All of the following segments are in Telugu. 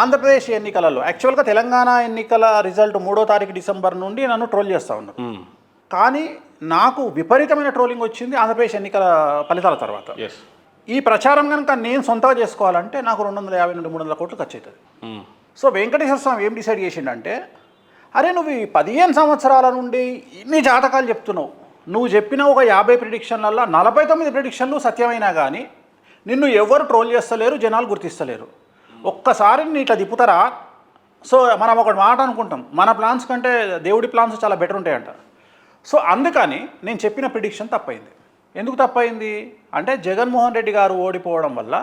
ఆంధ్రప్రదేశ్ ఎన్నికలలో యాక్చువల్గా తెలంగాణ ఎన్నికల రిజల్ట్ 3వ తారీఖు డిసెంబర్ నుండి నన్ను ట్రోల్ చేస్తూ ఉన్నారు. కానీ నాకు విపరీతమైన ట్రోలింగ్ వచ్చింది ఆంధ్రప్రదేశ్ ఎన్నికల ఫలితాల తర్వాత. ఈ ప్రచారం కనుక నేను సొంతగా చేసుకోవాలంటే నాకు 250 నుండి 300 కోట్లు ఖర్చు అవుతుంది. సో వెంకటేశ్వర స్వామి ఏం డిసైడ్ చేసిండంటే, అరే నువ్వు ఈ 15 సంవత్సరాల నుండి ఇన్ని జాతకాలు చెప్తున్నావు, నువ్వు చెప్పిన ఒక 50 ప్రిడిక్షన్లలో 49 ప్రిడిక్షన్లు సత్యమైనా కానీ నిన్ను ఎవరు ట్రోల్ చేస్తలేరు, జనాలు గుర్తిస్తలేరు. ఒక్కసారి నీ ఇట్లా తిప్పుతారా? సో మనం ఒక మాట అనుకుంటాం, మన ప్లాన్స్ కంటే దేవుడి ప్లాన్స్ చాలా బెటర్ ఉంటాయంట. సో అందుకని నేను చెప్పిన ప్రిడిక్షన్ తప్పైంది. ఎందుకు తప్పైంది అంటే, జగన్మోహన్ రెడ్డి గారు ఓడిపోవడం వల్ల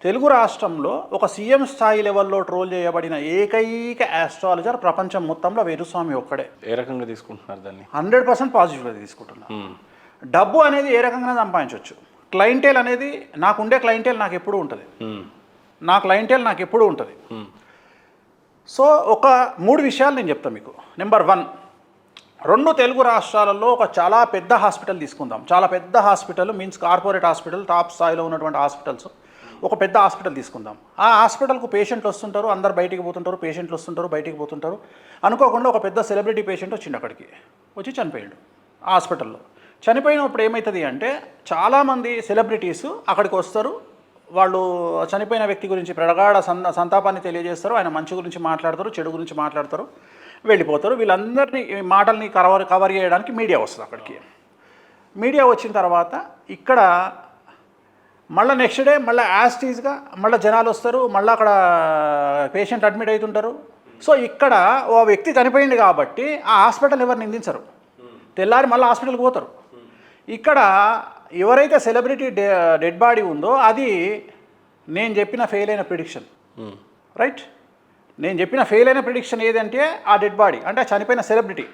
తెలుగు రాష్ట్రంలో ఒక సీఎం స్థాయి లెవెల్లో ట్రోల్ చేయబడిన ఏకైక ఆస్ట్రాలజర్ ప్రపంచం మొత్తంలో వేణుస్వామి ఒక్కడే. ఏ రకంగా తీసుకుంటున్నారు దాన్ని? 100% పాజిటివ్గా తీసుకుంటున్నారు. డబ్బు అనేది ఏ రకంగా సంపాదించవచ్చు. క్లయింటేల్ అనేది నాకుండే క్లయింటేల్ నాకు ఎప్పుడూ ఉంటుంది. నా క్లయింటేల్ నాకు ఎప్పుడూ ఉంటుంది. సో ఒక 3 విషయాలు నేను చెప్తాను మీకు. నెంబర్ 1, 2 తెలుగు రాష్ట్రాలలో ఒక చాలా పెద్ద హాస్పిటల్ తీసుకుందాం. చాలా పెద్ద hospital means corporate hospital, top స్థాయిలో ఉన్నటువంటి హాస్పిటల్స్. ఒక పెద్ద హాస్పిటల్ తీసుకుందాం. ఆ హాస్పిటల్కు పేషెంట్లు వస్తుంటారు, అందరు బయటికి పోతుంటారు, పేషెంట్లు వస్తుంటారు, బయటికి పోతుంటారు. అనుకోకుండా ఒక పెద్ద సెలబ్రిటీ పేషెంట్ వచ్చిండు, అక్కడికి వచ్చి చనిపోయాడు ఆ హాస్పిటల్లో. చనిపోయినప్పుడు ఏమవుతుంది అంటే, చాలామంది సెలబ్రిటీస్ అక్కడికి వస్తారు, వాళ్ళు చనిపోయిన వ్యక్తి గురించి ప్రగాఢ సంతాపాన్ని తెలియజేస్తారు, ఆయన మంచి గురించి మాట్లాడతారు, చెడు గురించి మాట్లాడతారు, వెళ్ళిపోతారు. వీళ్ళందరినీ మాటల్ని కవర్ చేయడానికి మీడియా వస్తుంది అక్కడికి. మీడియా వచ్చిన తర్వాత ఇక్కడ మళ్ళీ నెక్స్ట్ డే మళ్ళీ యాస్టీజ్గా మళ్ళీ జనాలు వస్తారు, మళ్ళీ అక్కడ పేషెంట్ అడ్మిట్ అవుతుంటారు. సో ఇక్కడ ఓ వ్యక్తి చనిపోయింది కాబట్టి ఆ హాస్పిటల్ ఎవరు నిందించరు, తెల్లారి మళ్ళీ హాస్పిటల్కి పోతారు. ఇక్కడ ఎవరైతే సెలబ్రిటీ డెడ్ బాడీ ఉందో అది నేను చెప్పిన ఫెయిల్ అయిన ప్రిడిక్షన్, రైట్? నేను చెప్పిన ఫెయిల్ అయిన ప్రిడిక్షన్ ఏదంటే ఆ డెడ్ బాడీ అంటే చనిపోయిన సెలబ్రిటీ.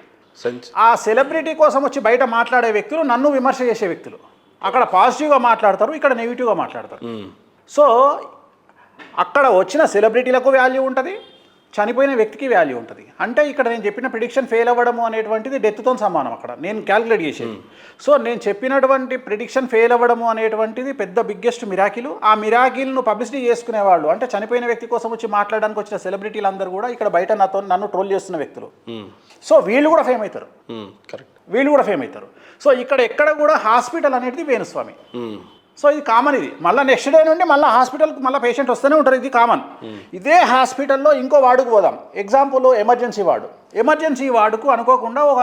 ఆ సెలబ్రిటీ కోసం వచ్చి బయట మాట్లాడే వ్యక్తులు నన్ను విమర్శ చేసే వ్యక్తులు. అక్కడ పాజిటివ్గా మాట్లాడతారు, ఇక్కడ నెగిటివ్గా మాట్లాడతారు. సో అక్కడ వచ్చిన సెలబ్రిటీలకు వాల్యూ ఉంటుంది, చనిపోయిన వ్యక్తికి వాల్యూ ఉంటుంది. అంటే ఇక్కడ నేను చెప్పిన ప్రిడిక్షన్ ఫెయిల్ అవ్వడము అనేటువంటిది డెత్తో సమానం అక్కడ నేను క్యాలిక్యులేట్ చేసేది. సో నేను చెప్పినటువంటి ప్రిడిక్షన్ ఫెయిల్ అవ్వడము అనేటువంటిది పెద్ద బిగ్గెస్ట్ మిరాకిల్. ఆ మిరాకిల్ను పబ్లిసిటీ చేసుకునేవాళ్ళు అంటే చనిపోయిన వ్యక్తి కోసం వచ్చి మాట్లాడడానికి వచ్చిన సెలబ్రిటీలు అందరూ కూడా ఇక్కడ బయట నన్ను ట్రోల్ చేస్తున్న వ్యక్తులు. సో వీళ్ళు కూడా ఫేమ్ అవుతారు, కరెక్ట్, వీళ్ళు కూడా ఫేమ్ అవుతారు. సో ఇక్కడ ఎక్కడ కూడా హాస్పిటల్ అనేది వేణుస్వామి. సో ఇది కామన్. ఇది మళ్ళీ నెక్స్ట్ డే నుండి మళ్ళీ హాస్పిటల్కి మళ్ళీ పేషెంట్ వస్తూనే ఉంటారు, ఇది కామన్. ఇదే హాస్పిటల్లో ఇంకో వార్డుకు పోదాం. Example emergency ward. ఎమర్జెన్సీ వార్డుకు అనుకోకుండా ఒక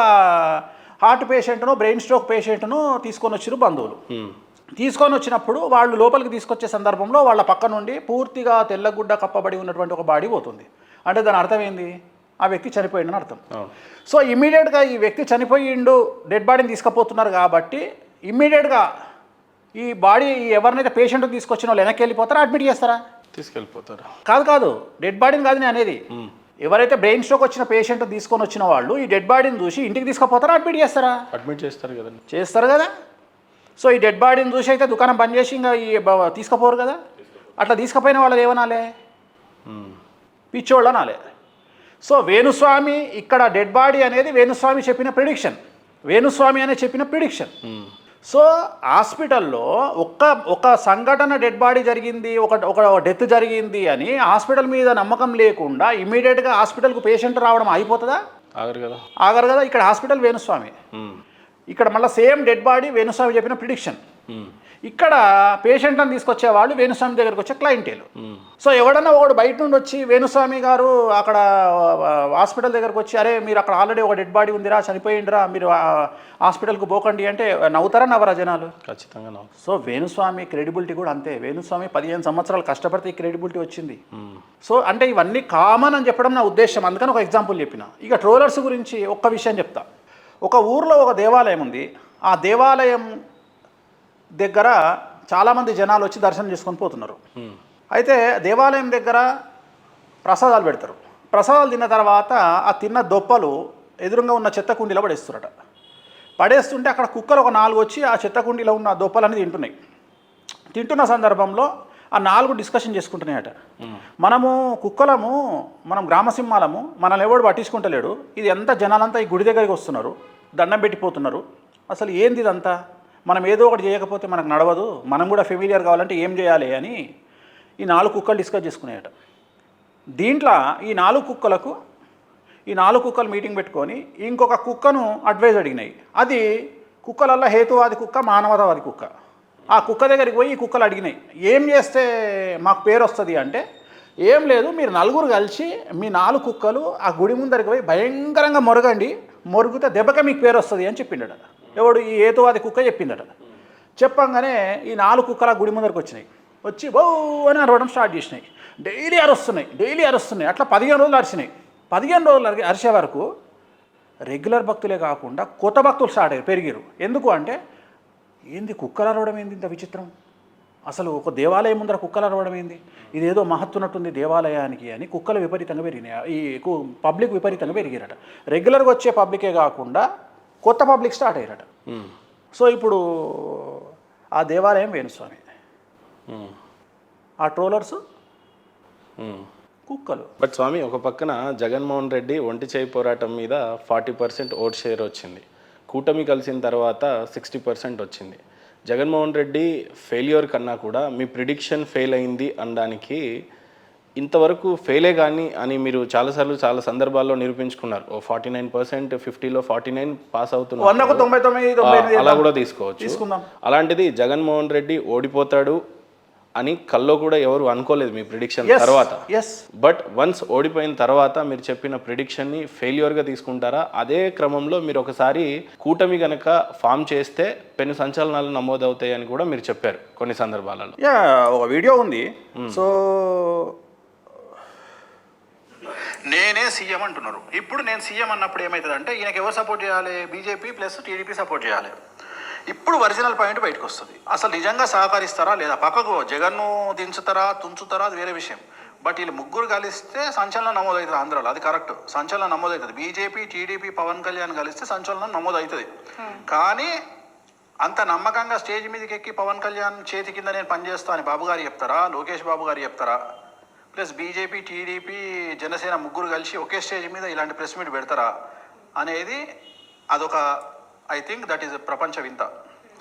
హార్ట్ పేషెంట్ను, బ్రెయిన్ స్ట్రోక్ పేషెంట్ను తీసుకొని వచ్చారు బంధువులు. తీసుకొని వచ్చినప్పుడు వాళ్ళు లోపలికి తీసుకొచ్చే సందర్భంలో వాళ్ళ పక్క నుండి పూర్తిగా తెల్లగుడ్డ కప్పబడి ఉన్నటువంటి ఒక బాడీ పోతుంది. అంటే దాని అర్థం ఏంది? ఆ వ్యక్తి చనిపోయిండని అర్థం. సో ఇమ్మీడియట్గా ఈ వ్యక్తి చనిపోయిండు, డెడ్ బాడీని తీసుకుపోతున్నారు కాబట్టి ఇమ్మీడియట్గా ఈ బాడీ ఎవరినైతే పేషెంట్ తీసుకొచ్చిన వాళ్ళు వెనక్కి వెళ్ళిపోతారా, అడ్మిట్ చేస్తారా? తీసుకెళ్ళిపోతారు. కాదు, డెడ్ బాడీని కాదు నేను అనేది. ఎవరైతే బ్రెయిన్ స్ట్రోక్ వచ్చిన పేషెంట్ తీసుకొని వచ్చిన వాళ్ళు ఈ డెడ్ బాడీని చూసి ఇంటికి తీసుకుపోతారా, అడ్మిట్ చేస్తారా? అడ్మిట్ చేస్తారు కదా. చేస్తారు కదా. సో ఈ డెడ్ బాడీని చూసి అయితే దుకాణం బంద్ చేసి ఇంకా ఈ తీసుకుపోరు కదా. అట్లా తీసుకుపోయిన వాళ్ళు ఏమనాలే? పిచ్చోళ్ళు అనాలే. సో వేణుస్వామి ఇక్కడ డెడ్ బాడీ అనేది వేణుస్వామి చెప్పిన ప్రిడిక్షన్, వేణుస్వామి అనే చెప్పిన ప్రిడిక్షన్. సో హాస్పిటల్లో ఒక సంఘటన డెడ్ బాడీ జరిగింది, ఒక డెత్ జరిగింది అని హాస్పిటల్ మీద నమ్మకం లేకుండా ఇమీడియట్గా హాస్పిటల్కు పేషెంట్ రావడం అయిపోతుందా? ఆగరు కదా. ఇక్కడ హాస్పిటల్ వేణుస్వామి, ఇక్కడ మళ్ళీ సేమ్ డెడ్ బాడీ వేణుస్వామి చెప్పిన ప్రిడిక్షన్. ఇక్కడ పేషెంట్లను తీసుకొచ్చే వాళ్ళు వేణుస్వామి దగ్గరకు వచ్చే క్లయింటేలు. సో ఎవడన్నా ఒకడు బయట నుండి వచ్చి వేణుస్వామి గారు అక్కడ హాస్పిటల్ దగ్గరకు వచ్చి, అరే మీరు అక్కడ ఆల్రెడీ ఒక డెడ్ బాడీ ఉందిరా, చనిపోయిందిరా, మీరు హాస్పిటల్కి పోకండి అంటే నవ్వుతారా నవ్వరా జనాలు? ఖచ్చితంగా నవ్వు. సో వేణుస్వామి క్రెడిబిలిటీ కూడా అంతే. వేణుస్వామి 15 సంవత్సరాలు కష్టపడితే ఈ క్రెడిబిలిటీ వచ్చింది. సో అంటే ఇవన్నీ కామన్ అని చెప్పడం నా ఉద్దేశం. అందుకని ఒక ఎగ్జాంపుల్ చెప్పిన. ఇక ట్రోలర్స్ గురించి ఒక్క విషయం చెప్తా. ఒక ఊర్లో ఒక దేవాలయం ఉంది. ఆ దేవాలయం దగ్గర చాలామంది జనాలు వచ్చి దర్శనం చేసుకొని పోతున్నారు. అయితే దేవాలయం దగ్గర ప్రసాదాలు పెడతారు. ప్రసాదాలు తిన్న తర్వాత ఆ తిన్న దొప్పలు ఎదురుగా ఉన్న చెత్త కుండీలో పడేస్తారట. పడేస్తుంటే అక్కడ కుక్కలు ఒక 4 వచ్చి ఆ చెత్త కుండీలో ఉన్న దొప్పలన్నీ తింటున్నాయి. తింటున్న సందర్భంలో ఆ 4 డిస్కషన్ చేసుకుంటున్నాయట. మనము కుక్కలము, మనం గ్రామసింహాలము, మనల్ని ఎవడు పట్టించుకుంటలేడు, ఇది ఎంత జనాలంతా ఈ గుడి దగ్గరికి వస్తున్నారు, దండం పెట్టిపోతున్నారు, అసలు ఏంది ఇదంతా, మనం ఏదో ఒకటి చేయకపోతే మనకు నడవదు, మనం కూడా ఫెమిలియర్ కావాలంటే ఏం చేయాలి అని ఈ 4 కుక్కలు డిస్కస్ చేసుకునేయట. దీంట్లో ఈ 4 కుక్కలకు ఈ 4 కుక్కలు మీటింగ్ పెట్టుకొని ఇంకొక కుక్కను అడ్వైజ్ అడిగినాయి. అది కుక్కలల్లో హేతువాది కుక్క, మానవతావాది కుక్క. ఆ కుక్క దగ్గరికి పోయి ఈ కుక్కలు అడిగినాయి, ఏం చేస్తే మాకు పేరు వస్తుంది అంటే, ఏం లేదు, మీరు నలుగురు కలిసి మీ 4 కుక్కలు ఆ గుడి ముందరికి పోయి భయంకరంగా మొరగండి, మొరుగుతే దెబ్బక మీకు పేరు వస్తుంది అని చెప్పిండట. ఎవడు? ఈ హేతువాది కుక్క చెప్పిందట. చెప్పంగానే ఈ 4 కుక్కలు ఆ గుడి ముందరికి వచ్చినాయి. వచ్చి బో అని అరవడం స్టార్ట్ చేసినాయి. డైలీ అరుస్తున్నాయి. అట్లా 15 రోజులు అరిచినాయి. 15 రోజులు అరిచే వరకు రెగ్యులర్ భక్తులే కాకుండా కొత్త భక్తులు స్టార్ట్ అయ్యారు, పెరిగారు. ఎందుకు అంటే, ఏంది కుక్కలు అరవడం ఏంది ఇంత విచిత్రం, అసలు ఒక దేవాలయం ముందర కుక్కలు అరవడం ఏంది, ఇదేదో మహత్తున్నట్టుంది దేవాలయానికి అని కుక్కలు విపరీతంగా పెరిగినాయి. ఈ పబ్లిక్ విపరీతంగా పెరిగారట. రెగ్యులర్గా వచ్చే పబ్లికే కాకుండా కొత్త పబ్లిక్ స్టార్ట్ అయ్యారట. సో ఇప్పుడు ఆ దేవాలయం వేణుస్వామి, ఆ ట్రోలర్స్ కుక్కలు. బట్ స్వామి, ఒక పక్కన జగన్మోహన్ రెడ్డి ఒంటి చేయి పోరాటం మీద 40% ఓట్ షేర్ వచ్చింది. కూటమి కలిసిన తర్వాత 60% వచ్చింది. జగన్మోహన్ రెడ్డి ఫెయిల్యూర్ కన్నా కూడా మీ ప్రిడిక్షన్ ఫెయిల్ అయింది అనడానికి, ఇంతవరకు ఫెయిలే కానీ అని మీరు చాలాసార్లు చాలా సందర్భాల్లో నిరూపించుకున్నారు. 49%, 50లో 49 పాస్ అవుతున్నారు, 99 అలా కూడా తీసుకోవచ్చు. అలాంటిది జగన్మోహన్ రెడ్డి ఓడిపోతాడు అని కల్లో కూడా ఎవరు అనుకోలేదు మీ ప్రిడిక్షన్ తర్వాత. బట్ వన్స్ ఓడిపోయిన తర్వాత మీరు చెప్పిన ప్రిడిక్షన్ని ఫెయిల్యూర్గా తీసుకుంటారా? అదే క్రమంలో మీరు ఒకసారి కూటమి గనక ఫామ్ చేస్తే పెను సంచలనాలు నమోదవుతాయి అని కూడా మీరు చెప్పారు కొన్ని సందర్భాలలో. ఒక వీడియో ఉంది. సో నేనే సీఎం అంటున్నారు. ఇప్పుడు నేను సీఎం అన్నప్పుడు ఏమవుతుందంటే, ఈయనకి ఎవరు సపోర్ట్ చేయాలి? బీజేపీ ప్లస్ టీడీపీ సపోర్ట్ చేయాలి. ఇప్పుడు ఒరిజినల్ పాయింట్ బయటకు వస్తుంది. అసలు నిజంగా సహకరిస్తారా లేదా? పక్కకు జగన్ను దించుతారా, తుంచుతారా, అది వేరే విషయం. బట్ వీళ్ళు ముగ్గురు కలిస్తే సంచలనం నమోదవుతుంది ఆంధ్రాలో, అది కరెక్ట్. సంచలనం నమోదవుతుంది. బీజేపీ, టీడీపీ, పవన్ కళ్యాణ్ కలిస్తే సంచలనం నమోదవుతుంది. కానీ అంత నమ్మకంగా స్టేజ్ మీదకి ఎక్కి పవన్ కళ్యాణ్ చేతి కింద నేను పనిచేస్తా అని బాబు గారు చెప్తారా? లోకేష్ బాబు గారు చెప్తారా? ప్లస్ బీజేపీ, టీడీపీ, జనసేన ముగ్గురు కలిసి ఒకే స్టేజ్ మీద ఇలాంటి ప్రెస్ మీట్ పెడతారా అనేది అదొక, ఐ థింక్ దట్ ఈస్ ప్రపంచ వింత.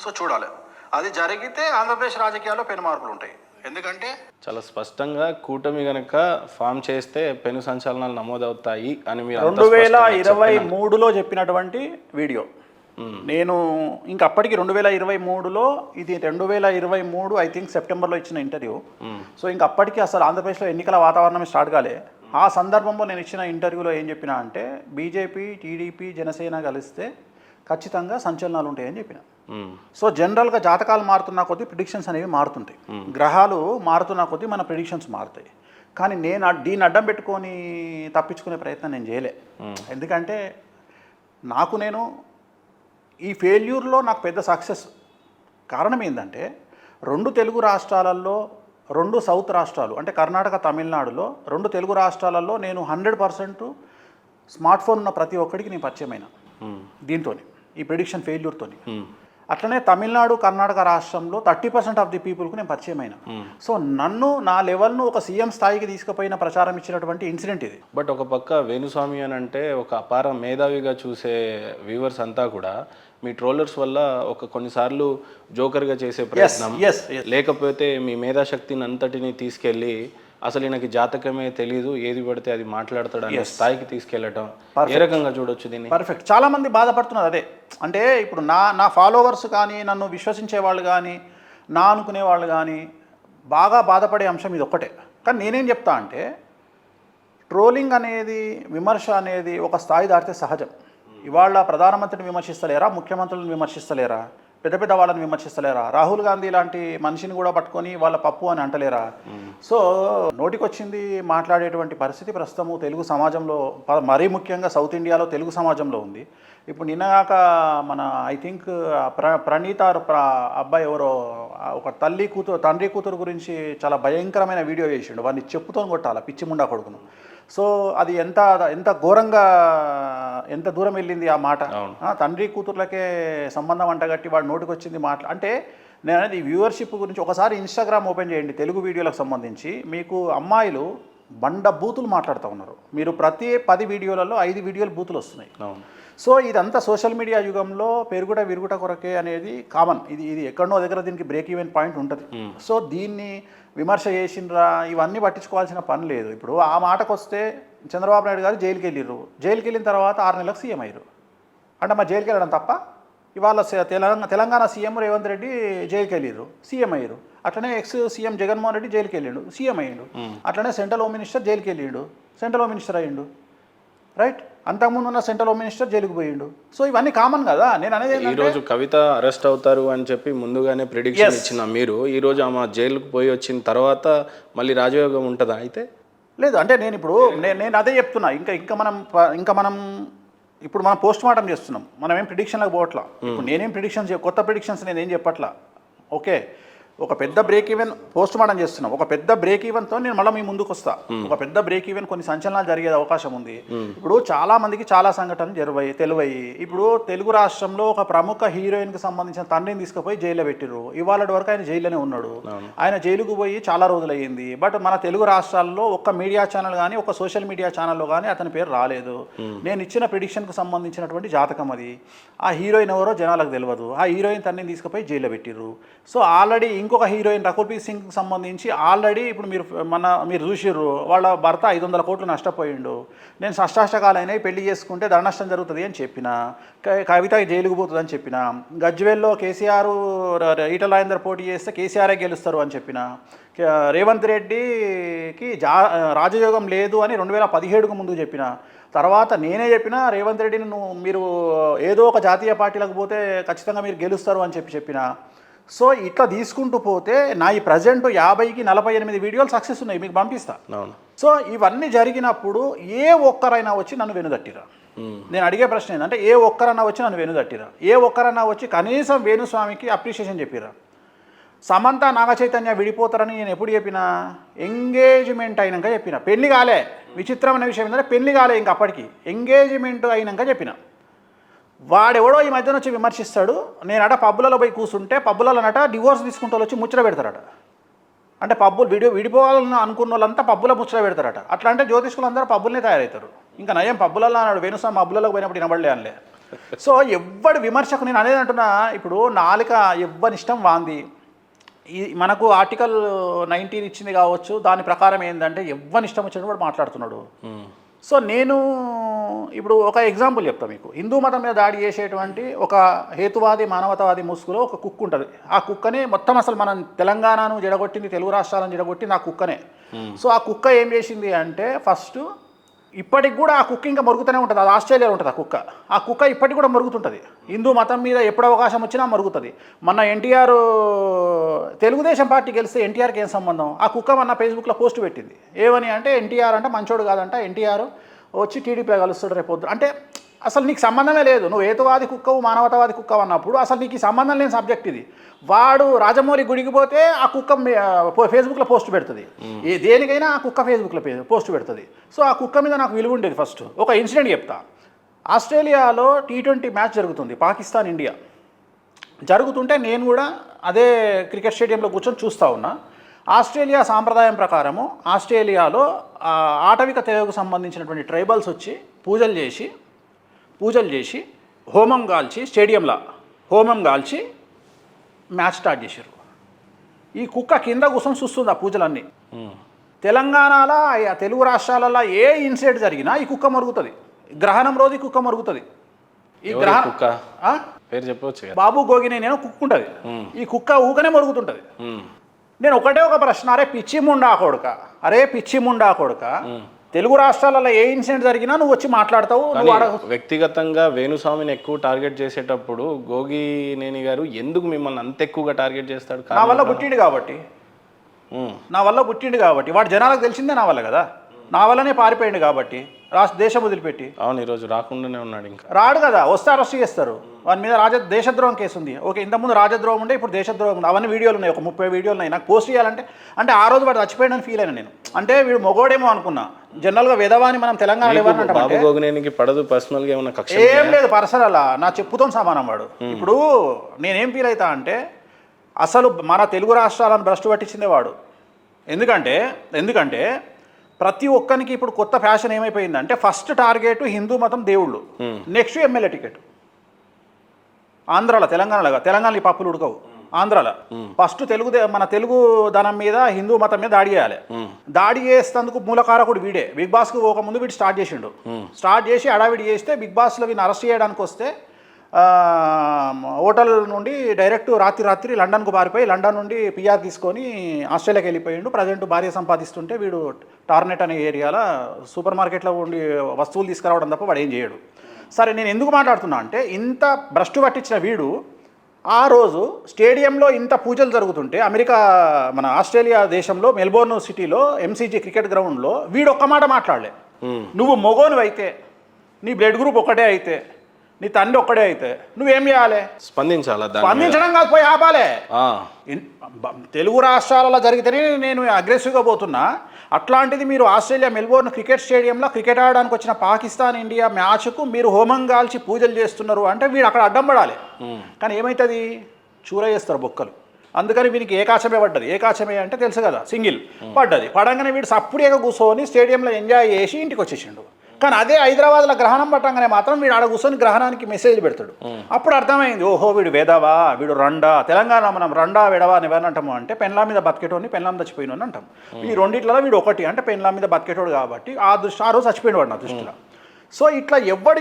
సో చూడాలి. అది జరిగితే ఆంధ్రప్రదేశ్ రాజకీయాల్లో పెను మార్పులు ఉంటాయి. ఎందుకంటే చాలా స్పష్టంగా కూటమి గనక ఫామ్ చేస్తే పెను సంచలనాలు నమోదవుతాయి అని మీరు 2023లో చెప్పినటువంటి వీడియో. నేను ఇంకప్పటికి 2023లో, ఇది 2023 ఐ థింక్ సెప్టెంబర్లో ఇచ్చిన ఇంటర్వ్యూ. సో ఇంకప్పటికి అసలు ఆంధ్రప్రదేశ్లో ఎన్నికల వాతావరణం స్టార్ట్ కాలే. ఆ సందర్భంలో నేను ఇచ్చిన ఇంటర్వ్యూలో ఏం చెప్పినా అంటే, బీజేపీ, టీడీపీ, జనసేన కలిస్తే ఖచ్చితంగా సంచలనాలు ఉంటాయని చెప్పిన. సో జనరల్గా జాతకాలు మారుతున్న కొద్దీ ప్రిడిక్షన్స్ అనేవి మారుతుంటాయి. గ్రహాలు మారుతున్న కొద్దీ మన ప్రిడిక్షన్స్ మారుతాయి. కానీ నేను దీన్ని అడ్డం పెట్టుకొని తప్పించుకునే ప్రయత్నం నేను చేయలే. ఎందుకంటే నేను ఈ ఫెయిల్యూర్లో నాకు పెద్ద సక్సెస్. కారణం ఏంటంటే, 2 తెలుగు రాష్ట్రాలలో, 2 సౌత్ రాష్ట్రాలు అంటే కర్ణాటక, తమిళనాడులో 2 తెలుగు రాష్ట్రాలలో నేను 100% స్మార్ట్ ఫోన్ ఉన్న ప్రతి ఒక్కడికి నేను పరిచయమైన దీంతో, ఈ ప్రిడిక్షన్ ఫెయిల్యూర్తో. అట్లనే తమిళనాడు, కర్ణాటక రాష్ట్రంలో 30% ఆఫ్ ది పీపుల్కు నేను పరిచయం అయినా. సో నన్ను, నా లెవెల్ను ఒక సీఎం స్థాయికి తీసుకుపోయిన, ప్రచారం ఇచ్చినటువంటి ఇన్సిడెంట్ ఇది. బట్ ఒక పక్క వేణుస్వామి అని అంటే ఒక అపార మేధావిగా చూసే వ్యూవర్స్ అంతా కూడా మీ ట్రోలర్స్ వల్ల కొన్నిసార్లు జోకర్గా చేసే ప్రయత్నం, లేకపోతే మీ మేధాశక్తిని అంతటిని తీసుకెళ్ళి అసలు ఈయనకి జాతకమే తెలీదు, ఏది పడితే అది మాట్లాడతాడు అనే స్థాయికి తీసుకెళ్ళటం, ఏ రకంగా చూడొచ్చు దీన్ని? పర్ఫెక్ట్. చాలామంది బాధపడుతున్నారు అదే. అంటే ఇప్పుడు నా ఫాలోవర్స్ కానీ, నన్ను విశ్వసించే వాళ్ళు కానీ, నా అనుకునే వాళ్ళు కానీ బాగా బాధపడే అంశం ఇది ఒక్కటే. కానీ నేనేం చెప్తా అంటే, ట్రోలింగ్ అనేది, విమర్శ అనేది ఒక స్థాయి దాటితే సహజం. ఇవాళ ప్రధానమంత్రిని విమర్శిస్తలేరా, ముఖ్యమంత్రులను విమర్శిస్తలేరా, పెద్ద పెద్ద వాళ్ళని విమర్శిస్తలేరా, రాహుల్ గాంధీ లాంటి మనిషిని కూడా పట్టుకొని వాళ్ళ పప్పు అని అంటలేరా? సో నోటికొచ్చింది మాట్లాడేటువంటి పరిస్థితి ప్రస్తుతము తెలుగు సమాజంలో, మరీ ముఖ్యంగా సౌత్ ఇండియాలో తెలుగు సమాజంలో ఉంది. ఇప్పుడు నిన్నగాక మన ఐ థింక్ ప్రణీత అబ్బాయి ఎవరో ఒక తండ్రి కూతురు గురించి చాలా భయంకరమైన వీడియో చేసిండు. వాడిని చెప్పుతో కొట్టాల, పిచ్చి ముండా కొడుకును. సో అది ఎంత ఘోరంగా, ఎంత దూరం వెళ్ళింది ఆ మాట. తండ్రి కూతుర్లకే సంబంధం అంటగట్టి వాడు నోటికి వచ్చింది అంటే నేను అనేది వ్యూవర్షిప్ గురించి ఒకసారి ఇన్స్టాగ్రామ్ ఓపెన్ చేయండి తెలుగు వీడియోలకు సంబంధించి. మీకు అమ్మాయిలు బండ బూతులు మాట్లాడుతూ ఉన్నారు. మీరు ప్రతి 10 వీడియోలలో 5 వీడియోలు బూతులు వస్తున్నాయి. అవును. సో ఇదంతా సోషల్ మీడియా యుగంలో పెరుగుట విరుగుట కొరకే అనేది కామన్. ఇది ఎక్కడో దగ్గర దీనికి బ్రేక్ ఈవెన్ పాయింట్ ఉంటుంది. సో దీన్ని విమర్శ చేసిండ్రా ఇవన్నీ పట్టించుకోవాల్సిన పని లేదు. ఇప్పుడు ఆ మాటకు వస్తే చంద్రబాబు నాయుడు గారు జైలుకి వెళ్ళిర్రు. జైలుకి వెళ్ళిన తర్వాత 6 నెలలకు సీఎం అయ్యారు. అంటే మా జైలుకి వెళ్ళడం తప్ప? ఇవాళ తెలంగాణ సీఎం రేవంత్ రెడ్డి జైలుకి వెళ్ళిర్రు, సీఎం అయ్యారు. అట్లనే ఎక్స్ సీఎం జగన్మోహన్ రెడ్డి జైలుకి వెళ్ళిండు, సీఎం అయ్యిండు. అట్లనే సెంట్రల్ హోమ్ మినిస్టర్ జైలుకి వెళ్ళిండు, సెంట్రల్ హోమ్ మినిస్టర్ అయ్యిండు. రైట్? అంతకుముందు ఉన్న సెంట్రల్ హోమ్ మినిస్టర్ జైలుకు పోయిండు. సో ఇవన్నీ కామన్ కదా. నేను అనేది ఈరోజు కవిత అరెస్ట్ అవుతారు అని చెప్పి ముందుగానే ప్రిడిక్షన్ ఇచ్చిన మీరు ఈరోజు ఆమె జైలుకు పోయి వచ్చిన తర్వాత మళ్ళీ రాజయోగం ఉంటుందా? అయితే లేదు. అంటే నేను ఇప్పుడు నేను అదే చెప్తున్నా. ఇంకా మనం ఇప్పుడు మనం పోస్ట్ మార్టం చేస్తున్నాం. మనం ఏం ప్రిడిక్షన్లకు పోవట్లా. ఇప్పుడు నేనేం కొత్త ప్రిడిక్షన్స్ నేనేం చెప్పట్లా. ఓకే, ఒక పెద్ద బ్రేక్ ఈవెన్ పోస్ట్ మార్టం చేస్తున్నాం. ఒక పెద్ద బ్రేక్ ఈవెన్తో నేను మళ్ళీ మీ ముందుకు వస్తా. ఒక పెద్ద బ్రేక్ ఈవెన్ కొన్ని సంచలనాలు జరిగే అవకాశం ఉంది. ఇప్పుడు చాలా మందికి చాలా సంఘటనలు తెలివయ్యి ఇప్పుడు తెలుగు రాష్ట్రంలో ఒక ప్రముఖ హీరోయిన్కి సంబంధించిన తండ్రిని తీసుకుపోయి జైల్లో పెట్టిర్రు. ఇవాళ వరకు ఆయన జైల్లోనే ఉన్నాడు. ఆయన జైలుకు పోయి చాలా రోజులు అయ్యింది. బట్ మన తెలుగు రాష్ట్రాల్లో ఒక్క మీడియా ఛానల్ కానీ ఒక సోషల్ మీడియా ఛానల్లో కానీ అతని పేరు రాలేదు. నేను ఇచ్చిన ప్రిడిక్షన్కు సంబంధించినటువంటి జాతకం అది. ఆ హీరోయిన్ ఎవరో జనాలకు తెలియదు. ఆ హీరోయిన్ తండ్రిని తీసుకుపోయి జైల్లో పెట్టిర్రు. సో ఆల్రెడీ ఇంకొక హీరోయిన్ రకుల్ప్రీత్ సింగ్కి సంబంధించి ఆల్రెడీ ఇప్పుడు మీరు చూసిర్రు, వాళ్ళ భర్త 500 కోట్లు నష్టపోయిండు. నేను అష్టాష్టకాలైనా పెళ్లి చేసుకుంటే ధన నష్టం జరుగుతుంది అని చెప్పిన, కవిత జైలుకు పోతుంది అని చెప్పిన, గజ్వేల్లో కేసీఆర్ ఈటల రాజేందర్ పోటీ చేస్తే కేసీఆరే గెలుస్తారు అని చెప్పిన, రేవంత్ రెడ్డికి రాజయోగం లేదు అని 2017కు ముందు చెప్పిన, తర్వాత నేనే చెప్పిన రేవంత్ రెడ్డిని మీరు ఏదో ఒక జాతీయ పార్టీలకు పోతే ఖచ్చితంగా మీరు గెలుస్తారు అని చెప్పిన. సో ఇట్లా తీసుకుంటూ పోతే నా ఈ ప్రజెంట్ 50కి 48 వీడియోలు సక్సెస్ ఉన్నాయి, మీకు పంపిస్తా. సో ఇవన్నీ జరిగినప్పుడు ఏ ఒక్కరైనా వచ్చి నన్ను వెనుదట్టిరా? నేను అడిగే ప్రశ్న ఏంటంటే ఏ ఒక్కరన్నా వచ్చి నన్ను వెనుదట్టిరా? ఏ ఒక్కరన్నా వచ్చి కనీసం వేణుస్వామికి అప్రిషియేషన్ చెప్పిరా? సమంత నాగచైతన్య విడిపోతారని నేను ఎప్పుడు చెప్పినా? ఎంగేజ్మెంట్ అయినాక చెప్పిన. పెళ్లి కాలే. విచిత్రమైన విషయం ఏంటంటే పెళ్లి కాలే ఇంకా అప్పటికి, ఎంగేజ్మెంట్ అయినాక చెప్పిన. వాడెవడో ఈ మధ్యన వచ్చి విమర్శిస్తాడు. నేనట పబ్బులలో పోయి కూర్చుంటే పబ్బులలోనట డివోర్స్ తీసుకుంటూ వచ్చి ముచ్చట పెడతారట. అంటే విడిపోవాలని అనుకున్న వాళ్ళంతా పబ్బులో ముచ్చట పెడతారట. అట్లా అంటే జ్యోతిష్కులు అందరూ పబ్బులనే తయారవుతారు. ఇంకా నయం పబ్బులలో అన్నాడు, వేణుస్వామి పబ్బులలో పోయినప్పుడు వినబడలే అనలే. సో ఎవ్వడు విమర్శకు నేను అనేది అంటున్నా, ఇప్పుడు నాలుక ఎవ్వని ఇష్టం వాంది. ఈ మనకు ఆర్టికల్ 19 ఇచ్చింది కావచ్చు, దాని ప్రకారం ఏంటంటే ఎవ్వని ఇష్టం వచ్చినట్టు వాడు మాట్లాడుతున్నాడు. సో నేను ఇప్పుడు ఒక ఎగ్జాంపుల్ చెప్తాను మీకు. హిందూ మతం మీద దాడి చేసేటువంటి ఒక హేతువాది మానవతావాది ముసుగులో ఒక కుక్క ఉంటుంది. ఆ కుక్కనే మొత్తం అసలు మనం తెలంగాణను జడగొట్టింది, తెలుగు రాష్ట్రాలను జడగొట్టింది ఆ కుక్కనే. సో ఆ కుక్క ఏం చేసింది అంటే ఫస్ట్ ఇప్పటికి కూడా ఆ కుక్క ఇంకా మరుగుతూనే ఉంటుంది. అది ఆస్ట్రేలియాలో ఉంటుంది ఆ కుక్క ఇప్పటికి కూడా మరుగుతుంటుంది. హిందూ మతం మీద ఎప్పుడు అవకాశం వచ్చినా మరుగుతుంది. మొన్న ఎన్టీఆర్ తెలుగుదేశం పార్టీ గెలిస్తే ఎన్టీఆర్కి ఏం సంబంధం? ఆ కుక్క మొన్న ఫేస్బుక్లో పోస్ట్ పెట్టింది. ఏమని అంటే ఎన్టీఆర్ అంటే మంచోడు కాదంట, ఎన్టీఆర్ వచ్చి టీడీపీలో కలుస్తాడు రేపొద్దు. అంటే అసలు నీకు సంబంధమే లేదు. నువ్వు హేతువాది కుక్కవు మానవతావాది కుక్కవు అన్నప్పుడు అసలు నీకు సంబంధం లేని సబ్జెక్ట్ ఇది. వాడు రాజమౌళి గుడికి పోతే ఆ కుక్క ఫేస్బుక్లో పోస్ట్ పెడుతుంది. దేనికైనా ఆ కుక్క ఫేస్బుక్లో పోస్ట్ పెడుతుంది. సో ఆ కుక్క మీద నాకు విలువ ఉండేది. ఫస్ట్ ఒక ఇన్సిడెంట్ చెప్తా. ఆస్ట్రేలియాలో T20 మ్యాచ్ జరుగుతుంది, పాకిస్తాన్ ఇండియా జరుగుతుంటే నేను కూడా అదే క్రికెట్ స్టేడియంలో కూర్చొని చూస్తూ ఉన్నా. ఆస్ట్రేలియా సాంప్రదాయం ప్రకారము ఆస్ట్రేలియాలో ఆటవిక తెగకు సంబంధించినటువంటి ట్రైబల్స్ వచ్చి పూజలు చేసి హోమం గాల్చి స్టేడియంలో హోమం గాల్చి మ్యాచ్ స్టార్ట్ చేశారు. ఈ కుక్క కింద కూర్చొని చూస్తుంది ఆ పూజలన్నీ. తెలంగాణలో తెలుగు రాష్ట్రాలలో ఏ ఇన్సిడెంట్ జరిగినా ఈ కుక్క మరుగుతుంది. గ్రహణం రోజు ఈ కుక్క మరుగుతుంది. ఈ కుక్క పేరు చెప్పవచ్చు, బాబు గోగినే నేను కుక్క ఉంటుంది. ఈ కుక్క ఊకనే మరుగుతుంటుంది. నేను ఒకటే ఒక ప్రశ్న, అరే పిచ్చి ముండా కొడుక తెలుగు రాష్ట్రాలలో ఏ ఇన్సిడెంట్ జరిగినా నువ్వు వచ్చి మాట్లాడతావు. వ్యక్తిగతంగా వేణుస్వామిని ఎక్కువ టార్గెట్ చేసేటప్పుడు గోగినేని గారు ఎందుకు మిమ్మల్ని అంత ఎక్కువగా టార్గెట్ చేస్తాడు? నా వల్ల పుట్టిండు కాబట్టి వాడు జనాలకు తెలిసిందే నా వల్ల కదా. నా వల్లనే పారిపోయింది కాబట్టి దేశం వదిలిపెట్టి. అవును, ఈరోజు రాకుండానే ఉన్నాడు. ఇంకా రాడు కదా, వస్తే అరెస్ట్ చేస్తారు. వాని మీద దేశద్రోహం కేసు ఉంది. ఓకే, ఇంతకుముందు రాజద్రోహం ఉండే, ఇప్పుడు దేశద్రోహం ఉంది. అవన్నీ వీడియోలు ఉన్నాయి, ఒక 30 వీడియోలు ఉన్నాయి. నాకు పోస్ట్ చేయాలంటే అంటే ఆ రోజు వాడు చచ్చిపోయాడని ఫీల్ అయినా నేను. అంటే వీడు మొగోడేమో అనుకున్నా. జనరల్గా విధవాని మనం తెలంగాణలో బాబు గోగినేనికి పడదు పర్సనల్గా ఏమన్నా కక్ష ఏం లేదు, పర్సనల్ నా చెప్పుతో సమానం వాడు. ఇప్పుడు నేనేం ఫీల్ అవుతా అంటే అసలు మన తెలుగు రాష్ట్రాలను భ్రష్టు పట్టించిందే వాడు. ఎందుకంటే ప్రతి ఒక్కరికి ఇప్పుడు కొత్త ఫ్యాషన్ ఏమైపోయిందంటే ఫస్ట్ టార్గెట్ హిందూ మతం దేవుళ్ళు, నెక్స్ట్ ఎమ్మెల్యే టికెట్. ఆంధ్రాలో తెలంగాణలో ఈ పప్పులు ఉడకవు. ఆంధ్రాలో ఫస్ట్ మన తెలుగు ధనం మీద హిందూ మతం మీద దాడి చేయాలి. దాడి చేసేందుకు మూలకారకుడు వీడే. బిగ్ బాస్కు ఒక ముందు వీడు స్టార్ట్ చేసిండు. స్టార్ట్ చేసి అడావిడి చేస్తే బిగ్ బాస్లో వీడిని అరెస్ట్ చేయడానికి వస్తే హోటల్ నుండి డైరెక్ట్ రాత్రి లండన్కు పారిపోయి లండన్ నుండి పిఆర్ తీసుకొని ఆస్ట్రేలియాకి వెళ్ళిపోయిండు. ప్రజెంట్ భార్య సంపాదిస్తుంటే వీడు టార్నెట్ అనే ఏరియాలో సూపర్ మార్కెట్లో ఉండి వస్తువులు తీసుకురావడం తప్ప వాడు ఏం చేయడు. సరే, నేను ఎందుకు మాట్లాడుతున్నా అంటే ఇంత భ్రష్టు పట్టించిన వీడు ఆ రోజు స్టేడియంలో ఇంత పూజలు జరుగుతుంటే మన ఆస్ట్రేలియా దేశంలో మెల్బోర్న్ సిటీలో ఎంసీజీ క్రికెట్ గ్రౌండ్లో వీడు ఒక్క మాట మాట్లాడలే. నువ్వు మొగోను అయితే, నీ బ్లడ్ గ్రూప్ ఒక్కటే అయితే, నీ తండ్రి ఒక్కడే అయితే నువ్వేం చేయాలి? స్పందించడం కాదు, పోయి ఆపాలే. తెలుగు రాష్ట్రాలలో జరిగితేనే నేను అగ్రెసివ్గా పోతున్నా. అట్లాంటిది మీరు ఆస్ట్రేలియా మెల్బోర్న్ క్రికెట్ స్టేడియంలో క్రికెట్ ఆడడానికి వచ్చిన పాకిస్తాన్ ఇండియా మ్యాచ్కు మీరు హోమం కాల్చి పూజలు చేస్తున్నారు అంటే వీడు అక్కడ అడ్డం పడాలి. కానీ ఏమవుతుంది? చూర చేస్తారు బొక్కలు. అందుకని వీనికి ఏకాచమే పడ్డది. ఏకాచమే అంటే తెలుసు కదా, సింగిల్ పడ్డది. పడంగానే వీడు సప్పుడేగా కూర్చొని స్టేడియంలో ఎంజాయ్ చేసి ఇంటికి వచ్చేసిండు. కానీ అదే హైదరాబాద్లో గ్రహణం పట్టంగానే మాత్రం వీడు ఆడ కూర్చొని గ్రహణానికి మెసేజ్ పెడతాడు. అప్పుడు అర్థమైంది, ఓహో వీడు వేదవా, వీడు రండా. తెలంగాణ మనం రండా వెడవా అని ఎవరిని అంటాము అంటే పెన్లా మీద బతికేటోని, పెన్లాం చచ్చిపోయినోని అంటాం. ఈ రెండిట్లలో వీడు ఒకటి అంటే పెన్లా మీద బతికేటోడు కాబట్టి ఆ రోజు చచ్చిపోయిన వాడు నా దృష్టిలో. సో ఇట్లా ఎవ్వడు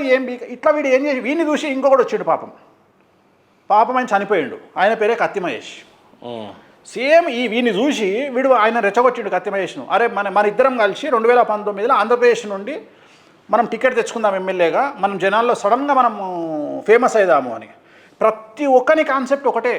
ఇట్లా వీడు ఏం చేసి వీడిని చూసి ఇంకొకటి వచ్చాడు పాపం ఆయన చనిపోయిండు. ఆయన పేరే కత్తి మహేష్. సేమ్ వీడిని చూసి వీడు ఆయన రెచ్చగొట్టిండు కత్తి మహేష్ను. అరే మన ఇద్దరం కలిసి 2019లో ఆంధ్రప్రదేశ్ నుండి మనం టికెట్ తెచ్చుకుందాం ఎమ్మెల్యేగా, మనం జనాల్లో సడన్గా మనం ఫేమస్ అవుదాము అని. ప్రతి ఒక్కని కాన్సెప్ట్ ఒకటే,